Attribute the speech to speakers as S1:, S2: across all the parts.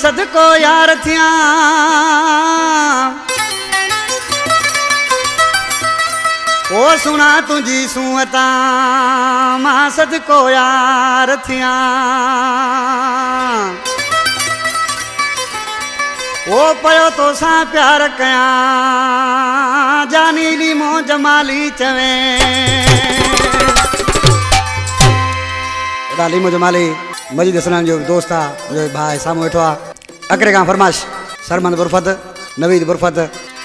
S1: सदको यार थिया ओ सुना तुझी सुवता मां सदको यार थिया ओ पयो तो सा प्यार कया जानीली मौज माली चवे डाली मौज माली मजीद हसनान जो दोस्त आ जो भाई सामू वेठो आ अकरे का फरमाश सरमन बुरफत नवीद बुरफत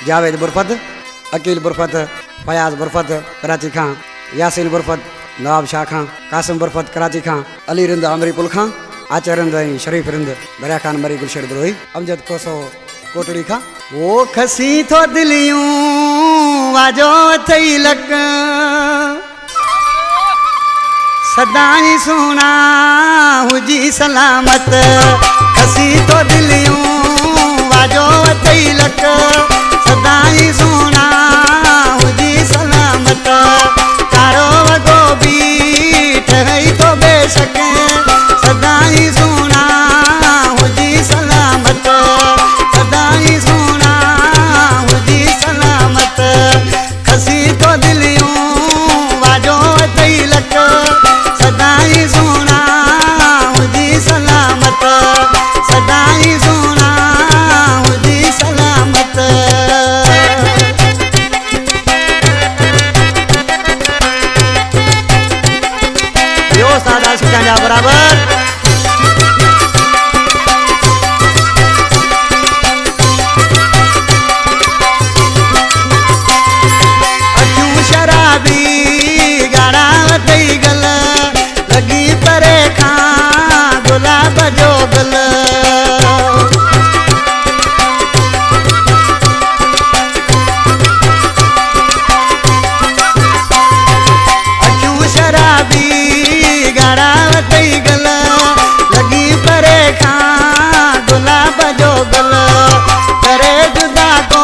S1: जावेद बुरफत अकील बुरफत फयाज बुरफत कराची खां यासीन बुरफत नवाब शाह खां कासिम बुरफत कराची खां अली रिंद आमरी पुल खां आचार रिंद शरीफ रिंद दरिया खान मरी गुलशेर बरोही अमजद कोसो कोटड़ी खां वो खसी थो दिलियूं वाजो थई लक सदाई सुना हुजी सलामत खसी तो दिलियूं वाजो थई लक सदाई सुना हुजी सलामत कारो वगो भी ठहई तो बेशक सदाई सुना हुजी सलामत सदाई सुना हुजी सलामत खसी तो दिलियूं वाजो थई लक सदाई सुना हुजी सलामत सदाई सुना हुजी सलामत यो सादा शिकांजा बराबर अक्यूं शराबी गाड़ा वतई गल लगी परे खां गुलाब जो गल अक्यूं शराबी गाड़ा वतई गल लगी परे खां गुलाब जो गल करे जुदा को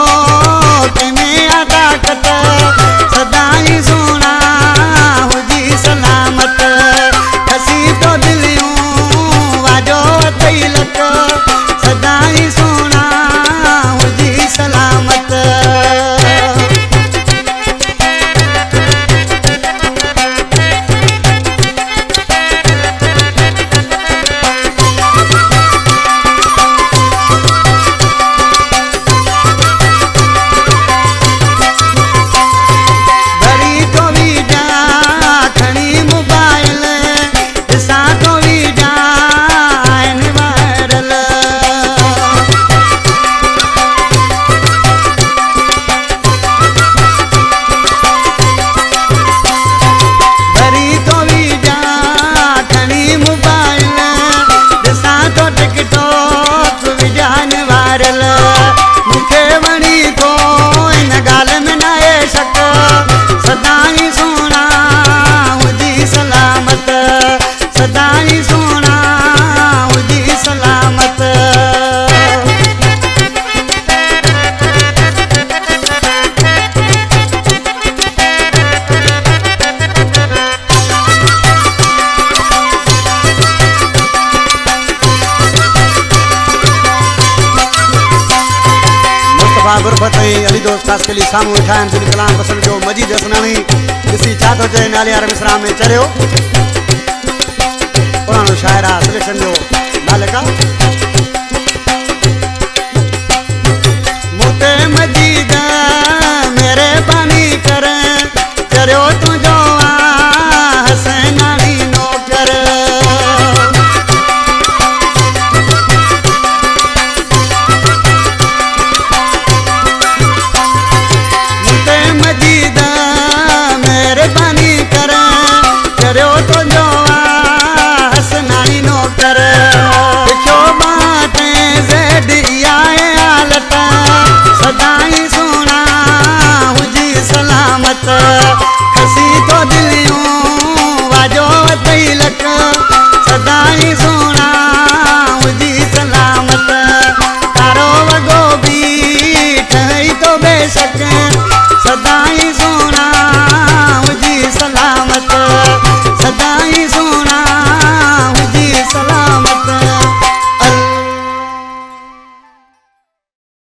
S1: किमें अदाकत सदाई सुना हुजी सलामत खसी तो दिलियूं वाजो थई लक सदाई सुना हुजी सलामत भरी तो वीजा खणी मोबाइल ॾिसां तो वीजा आहिनि वायरल भरी तो वीजा खणी मोबाइल ॾिसां तो टिकटॉक विझा आहिनि वायरल मूंखे वणी थो इन ॻाल्हि में न आहे शक सदाई सुना हुजी सलामत सदाई सुना हुजी सलामत मुस्तफा गुरबत अली दोस्त खास के लिए सामू वेठा आहिनि दिल कलाम पसंद जो मजीद हसनानी ॾिसी छा थो चए नाले वारे मिसरा में चरियो पुराणो शाइर आहे सिलेक्शन जो मालिक आहे मूंते मजीद मेरे बानी कर चरियो तुंहिंजो आहे हसनानी नौकर मूंते मजीद मेरे बानी कर चरियो तुंहिंजो आहे हसनानी नौकर लिखियो बाटे ज़ेड इहा आहे हालत सदाई सुना हुजी सलामत खसी तो दिलियूं वाजो थई लक सदाई सुना हुजी सलामत कारो वगो भी ठहई तो बेशक सदा